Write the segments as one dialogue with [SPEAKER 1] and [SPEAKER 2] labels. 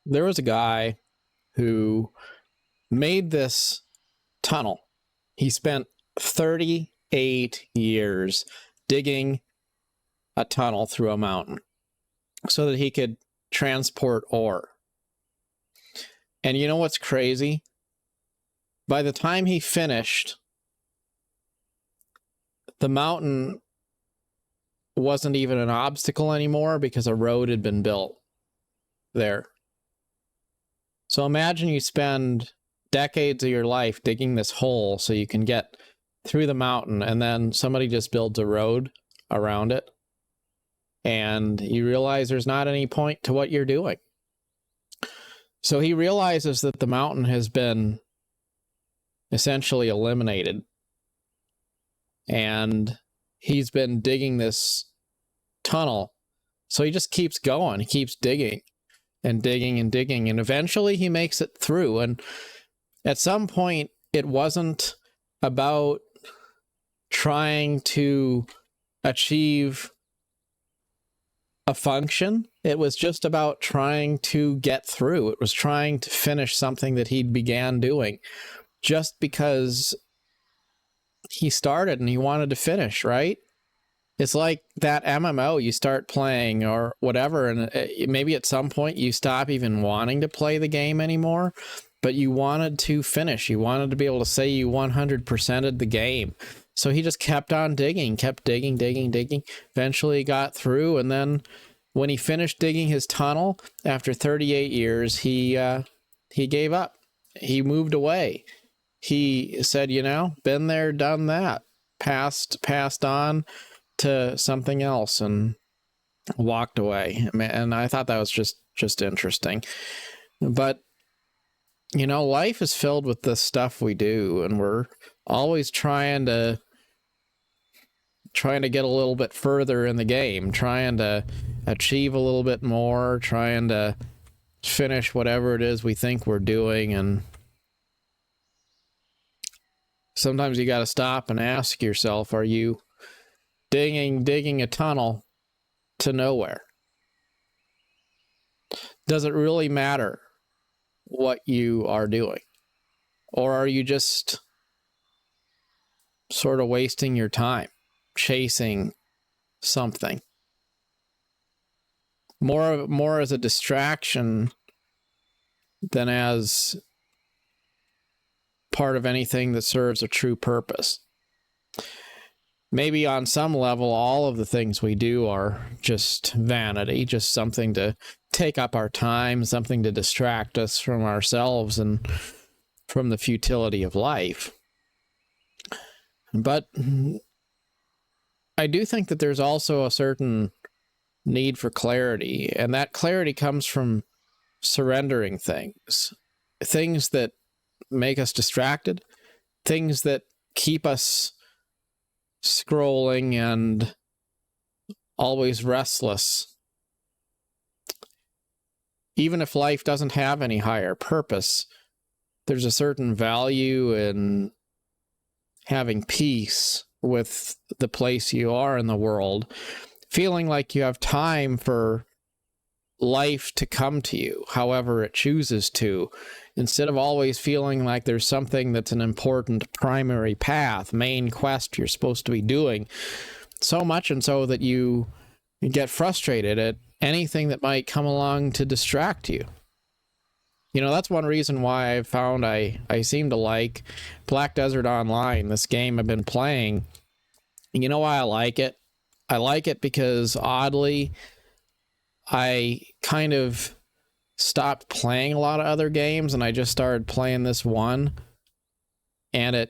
[SPEAKER 1] There was a guy who made this tunnel. He spent 38 years digging a tunnel through a mountain so that he could transport ore. And you know what's crazy? By the time he finished, the mountain wasn't even an obstacle anymore because a road had been built there. So imagine you spend decades of your life digging this hole so you can get through the mountain, and then somebody just builds a road around it, and you realize there's not any point to what you're doing. So he realizes that the mountain has been essentially eliminated, and he's been digging this tunnel. So he just keeps going. He keeps digging and digging and digging, and eventually he makes it through. And at some point, it wasn't about trying to achieve a function. It was just about trying to get through. It was trying to finish something that he began doing just because he started and he wanted to finish, right? It's like that MMO you start playing or whatever, and maybe at some point you stop even wanting to play the game anymore, but you wanted to finish. You wanted to be able to say you 100%ed the game. So he just kept on digging, kept digging, digging, digging. Eventually he got through, and then when he finished digging his tunnel, after 38 years, he gave up. He moved away. He said, been there, done that, passed on to something else and walked away. And I thought that was just interesting. But life is filled with the stuff we do, and we're always trying to get a little bit further in the game, trying to achieve a little bit more, trying to finish whatever it is we think we're doing. And sometimes you got to stop and ask yourself, are you digging a tunnel to nowhere? Does it really matter what you are doing? Or are you just sort of wasting your time chasing something? More as a distraction than as part of anything that serves a true purpose. Maybe on some level, all of the things we do are just vanity, just something to take up our time, something to distract us from ourselves and from the futility of life. But I do think that there's also a certain need for clarity, and that clarity comes from surrendering things that make us distracted, things that keep us scrolling and always restless. Even if life doesn't have any higher purpose, there's a certain value in having peace with the place you are in the world, feeling like you have time for life to come to you however it chooses to, instead of always feeling like there's something that's an important primary path, main quest you're supposed to be doing, so much and so that you get frustrated at anything that might come along to distract you. That's one reason why I've found I seem to like Black Desert Online, this game I've been playing. You know why I like it? I like it because, oddly, I kind of stopped playing a lot of other games and I just started playing this one. And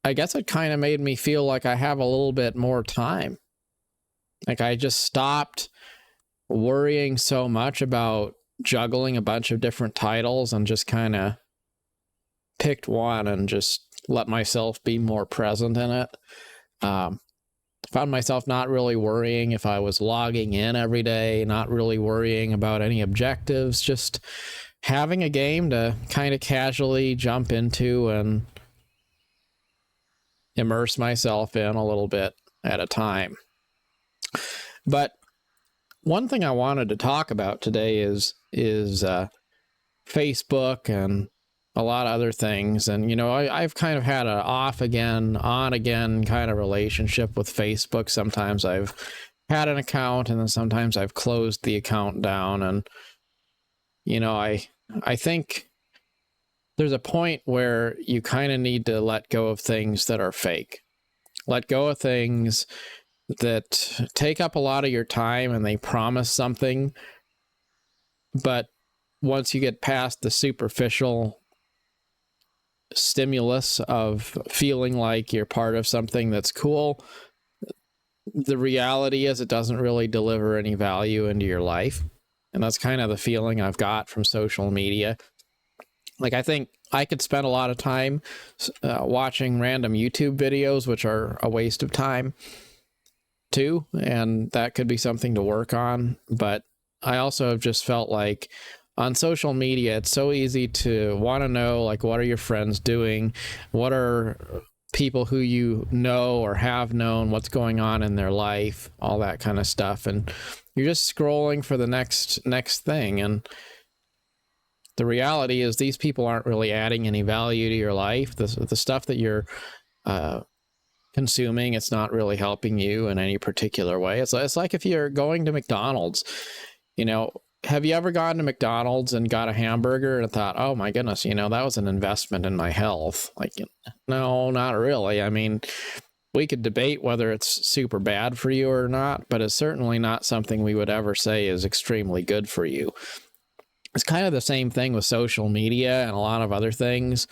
[SPEAKER 1] I guess it kind of made me feel like I have a little bit more time. Like I just stopped worrying so much about juggling a bunch of different titles and just kind of picked one and just let myself be more present in it. Found myself not really worrying if I was logging in every day, not really worrying about any objectives, just having a game to kind of casually jump into and immerse myself in a little bit at a time. But one thing I wanted to talk about today is Facebook and a lot of other things. And, you know, I've kind of had an off again, on again kind of relationship with Facebook. Sometimes I've had an account and then sometimes I've closed the account down. And, you know, I think there's a point where you kind of need to let go of things that are fake. Let go of things that take up a lot of your time and they promise something, but once you get past the superficial stimulus of feeling like you're part of something that's cool, the reality is it doesn't really deliver any value into your life. And that's kind of the feeling I've got from social media. Like, I think I could spend a lot of time watching random YouTube videos, which are a waste of time too, and that could be something to work on. But I also have just felt like on social media, it's so easy to want to know, like, what are your friends doing? What are people who you know or have known, what's going on in their life, all that kind of stuff. And you're just scrolling for the next thing. And the reality is these people aren't really adding any value to your life. The stuff that you're consuming, it's not really helping you in any particular way. It's like if you're going to McDonald's, you know, have you ever gone to McDonald's and got a hamburger and thought, oh my goodness, you know, that was an investment in my health? Like, no, not really. I mean, we could debate whether it's super bad for you or not, but it's certainly not something we would ever say is extremely good for you. It's kind of the same thing with social media and a lot of other things.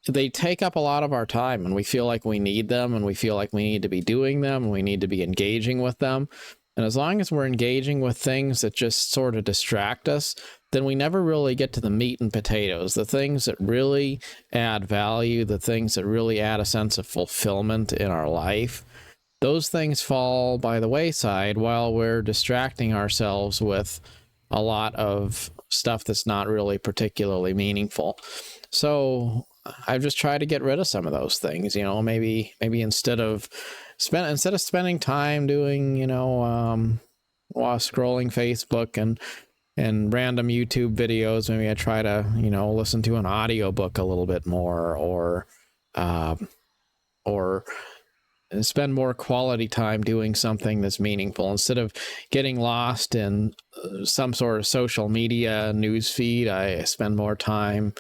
[SPEAKER 1] They take up a lot of our time and we feel like we need them and we feel like we need to be doing them and we need to be engaging with them. And as long as we're engaging with things that just sort of distract us, then we never really get to the meat and potatoes, the things that really add value, the things that really add a sense of fulfillment in our life. Those things fall by the wayside while we're distracting ourselves with a lot of stuff that's not really particularly meaningful. So I've just tried to get rid of some of those things, you know, maybe instead of spending time doing, you know, while scrolling Facebook and random YouTube videos, maybe I try to, you know, listen to an audiobook a little bit more, or spend more quality time doing something that's meaningful instead of getting lost in some sort of social media news feed. I spend more time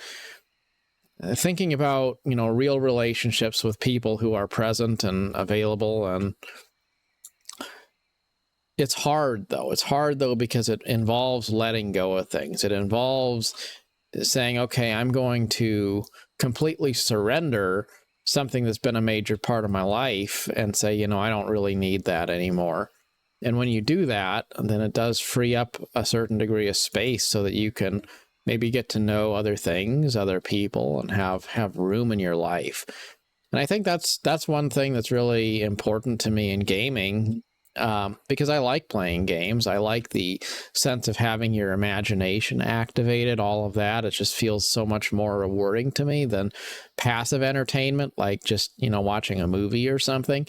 [SPEAKER 1] thinking about, you know, real relationships with people who are present and available. And it's hard though, because it involves letting go of things. It involves saying, okay, I'm going to completely surrender something that's been a major part of my life and say, you know, I don't really need that anymore. And when you do that, then it does free up a certain degree of space so that you can maybe get to know other things, other people, and have room in your life. And I think that's one thing that's really important to me in gaming, because I like playing games. I like the sense of having your imagination activated, all of that. It just feels so much more rewarding to me than passive entertainment, like just, you know, watching a movie or something.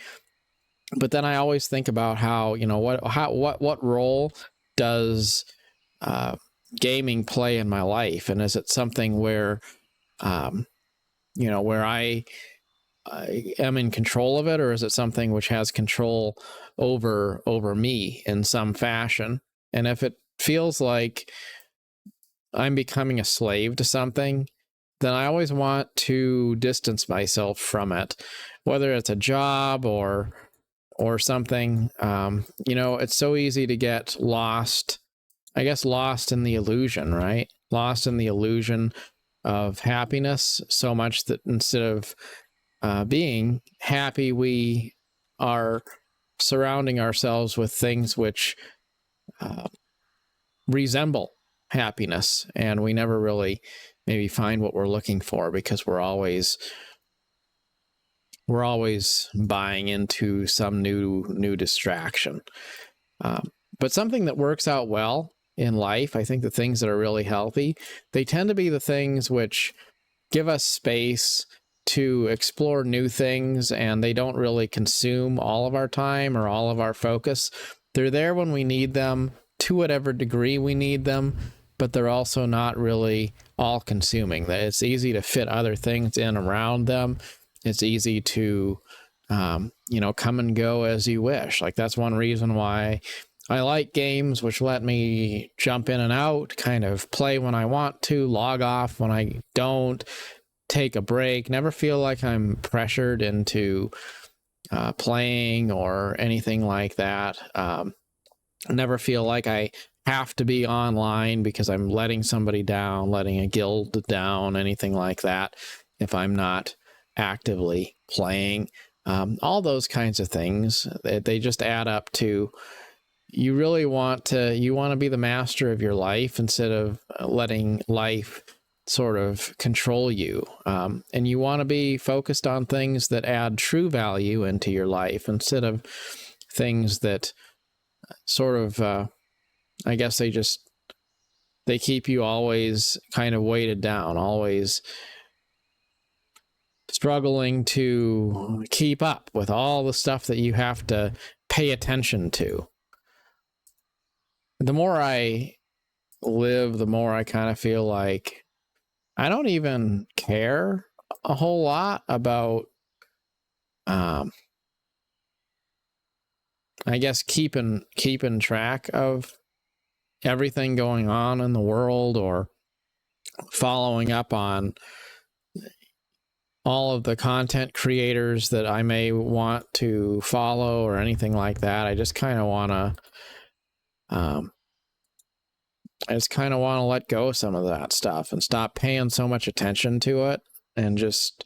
[SPEAKER 1] But then I always think about how, you know, what role does gaming play in my life, and is it something where you know, where I am in control of it, or is it something which has control over me in some fashion? And if it feels like I'm becoming a slave to something, then I always want to distance myself from it, whether it's a job or something. You know, it's so easy to get lost, I guess, lost in the illusion, right? Lost in the illusion of happiness so much that instead of being happy, we are surrounding ourselves with things which resemble happiness, and we never really maybe find what we're looking for because we're always buying into some new distraction. But something that works out well in life, I think the things that are really healthy, they tend to be the things which give us space to explore new things, and they don't really consume all of our time or all of our focus. they're there when we need them to whatever degree we need them, but they're also not really all consuming. That it's easy to fit other things in around them. It's easy to, come and go as you wish. Like, that's one reason why I like games which let me jump in and out, kind of play when I want to, log off when I don't, take a break, never feel like I'm pressured into playing or anything like that. Never feel like I have to be online because I'm letting somebody down, letting a guild down, anything like that, if I'm not actively playing. All those kinds of things, they just add up to, you really want to be the master of your life instead of letting life sort of control you. And you want to be focused on things that add true value into your life instead of things that sort of, I guess they keep you always kind of weighted down, always struggling to keep up with all the stuff that you have to pay attention to. The more I live, the more I kind of feel like I don't even care a whole lot about, I guess, keeping track of everything going on in the world, or following up on all of the content creators that I may want to follow or anything like that. I just kind of want to, let go of some of that stuff and stop paying so much attention to it, and just,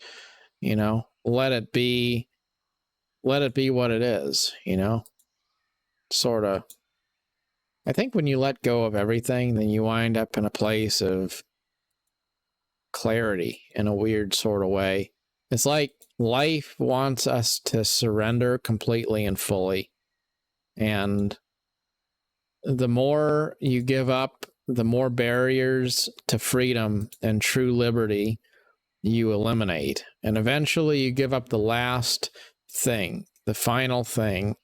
[SPEAKER 1] let it be what it is, sort of. I think when you let go of everything, then you wind up in a place of clarity in a weird sort of way. It's like life wants us to surrender completely and fully. And the more you give up, the more barriers to freedom and true liberty you eliminate. And eventually you give up the last thing, the final thing,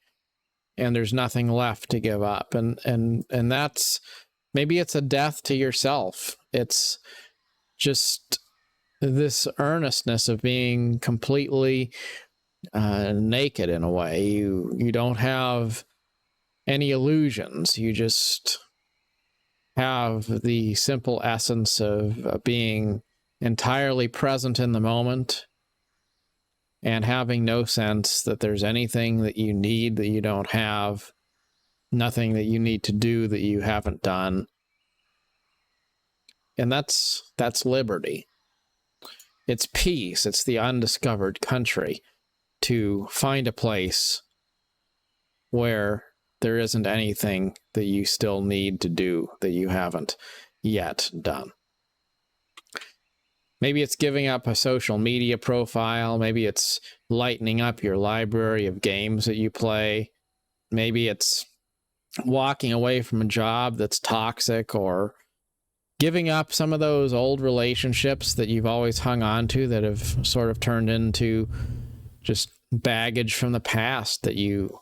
[SPEAKER 1] and there's nothing left to give up. And that's, maybe it's a death to yourself. It's just this earnestness of being completely naked in a way. You don't have any illusions. You just have the simple essence of being entirely present in the moment, and having no sense that there's anything that you need that you don't have, nothing that you need to do that you haven't done. And that's liberty. It's peace. It's the undiscovered country, to find a place where there isn't anything that you still need to do that you haven't yet done. Maybe it's giving up a social media profile. Maybe it's lightening up your library of games that you play. Maybe it's walking away from a job that's toxic, or giving up some of those old relationships that you've always hung on to that have sort of turned into just baggage from the past that you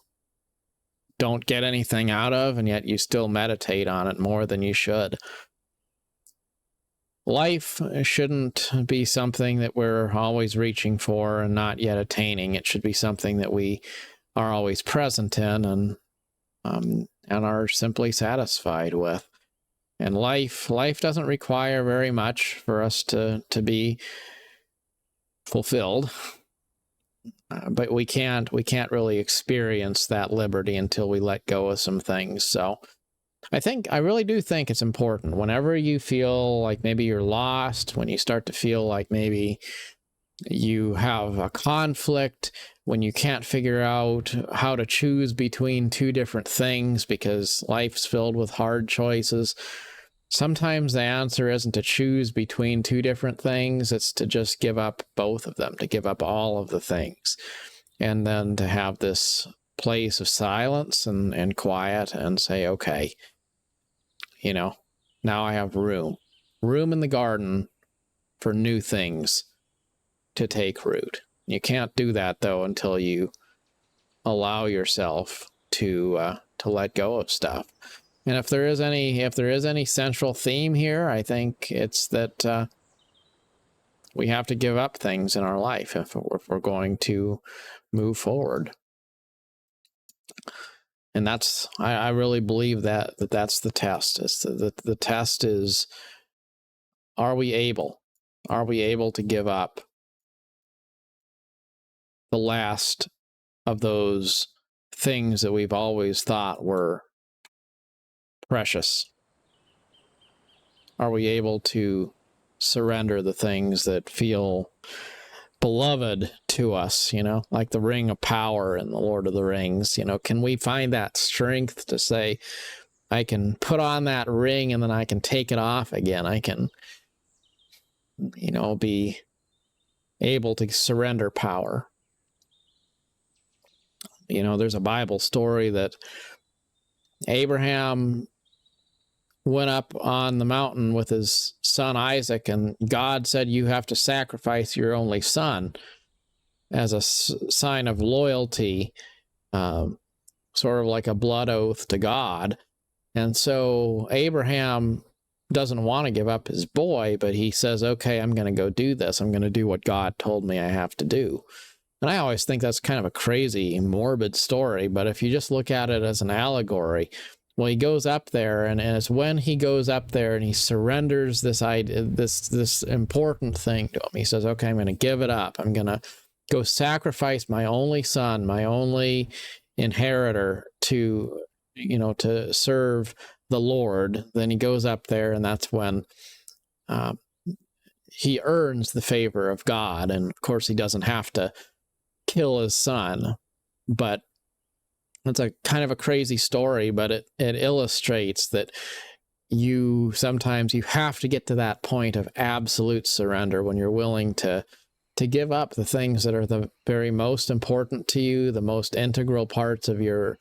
[SPEAKER 1] don't get anything out of, and yet you still meditate on it more than you should. Life shouldn't be something that we're always reaching for and not yet attaining. It should be something that we are always present in and are simply satisfied with. And life doesn't require very much for us to be fulfilled. But we can't really experience that liberty until we let go of some things. So I really do think it's important, whenever you feel like maybe you're lost, when you start to feel like maybe you have a conflict, when you can't figure out how to choose between two different things because life's filled with hard choices. Sometimes the answer isn't to choose between two different things. It's to just give up both of them, to give up all of the things, and then to have this place of silence and quiet and say, okay, now I have room in the garden for new things to take root. You can't do that, though, until you allow yourself to to let go of stuff. And if there is any central theme here, I think it's that we have to give up things in our life if we're going to move forward. And I really believe that's the test. The test is, are we able to give up the last of those things that we've always thought were precious? Are we able to surrender the things that feel beloved to us, like the ring of power in the Lord of the Rings? Can we find that strength to say, I can put on that ring and then I can take it off again? I can, be able to surrender power. There's a Bible story that Abraham went up on the mountain with his son Isaac, and God said, you have to sacrifice your only son as a sign of loyalty, sort of like a blood oath to God. And so Abraham doesn't want to give up his boy, but he says, okay, I'm going to go do this. I'm going to do what God told me I have to do. And I always think that's kind of a crazy, morbid story, but if you just look at it as an allegory, well, he goes up there, and it's when he goes up there and he surrenders this important thing to him. He says, okay, I'm going to give it up. I'm going to go sacrifice my only son, my only inheritor to serve the Lord. Then he goes up there, and that's when he earns the favor of God. And of course, he doesn't have to kill his son, but it's a kind of a crazy story, but it illustrates that sometimes you have to get to that point of absolute surrender when you're willing to give up the things that are the very most important to you, the most integral parts of your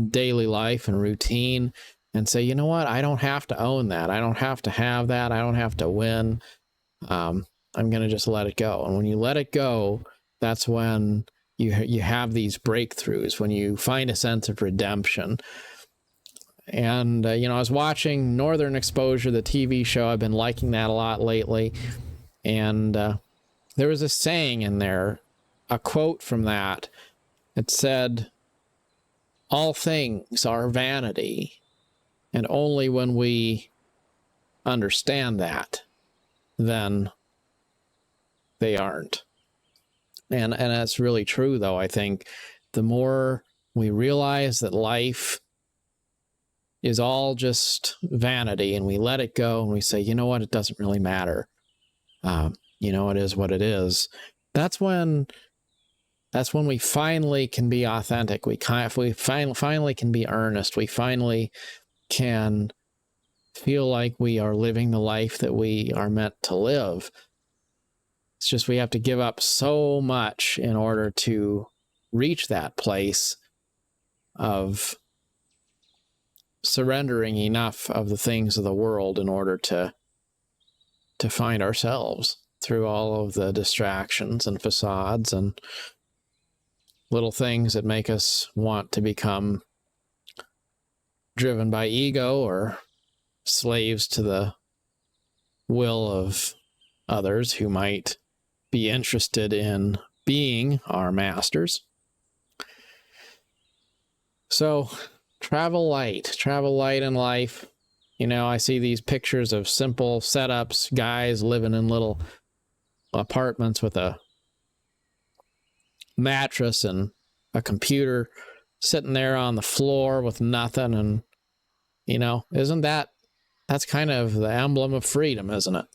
[SPEAKER 1] daily life and routine, and say, you know what, I don't have to own that. I don't have to have that. I don't have to win. I'm going to just let it go. And when you let it go, that's when you have these breakthroughs, when you find a sense of redemption. And, I was watching Northern Exposure, the TV show. I've been liking that a lot lately. And there was a saying in there, a quote from that. It said, all things are vanity. And only when we understand that, then they aren't. And that's really true, though. I think the more we realize that life is all just vanity, and we let it go, and we say, you know what, it doesn't really matter. It is what it is. That's when we finally can be authentic. We finally can be earnest. We finally can feel like we are living the life that we are meant to live. It's just we have to give up so much in order to reach that place of surrendering enough of the things of the world in order to find ourselves through all of the distractions and facades and little things that make us want to become driven by ego or slaves to the will of others who might be interested in being our masters. So travel light in life. I see these pictures of simple setups, guys living in little apartments with a mattress and a computer sitting there on the floor with nothing. And, that's kind of the emblem of freedom, isn't it?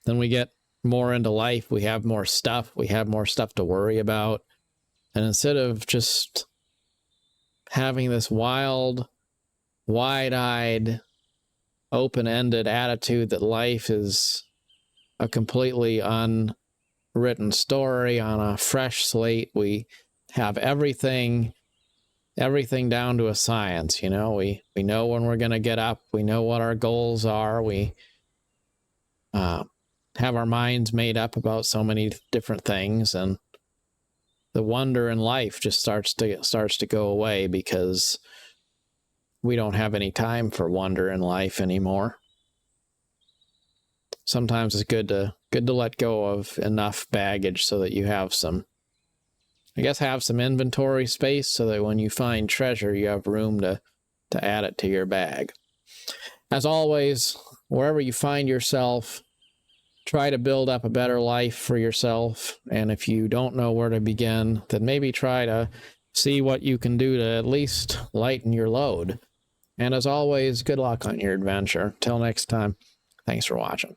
[SPEAKER 1] Then we get more into life. We have more stuff. We have more stuff to worry about. And instead of just having this wild, wide-eyed, open-ended attitude that life is a completely unwritten story on a fresh slate, we have everything down to a science. We know when we're going to get up. We know what our goals are. We have our minds made up about so many different things, and the wonder in life just starts to go away because we don't have any time for wonder in life anymore. Sometimes it's good to let go of enough baggage so that you have some, I guess, have some inventory space so that when you find treasure, you have room to add it to your bag. As always, wherever you find yourself, try to build up a better life for yourself. And if you don't know where to begin, then maybe try to see what you can do to at least lighten your load. And as always, good luck on your adventure. Till next time, thanks for watching.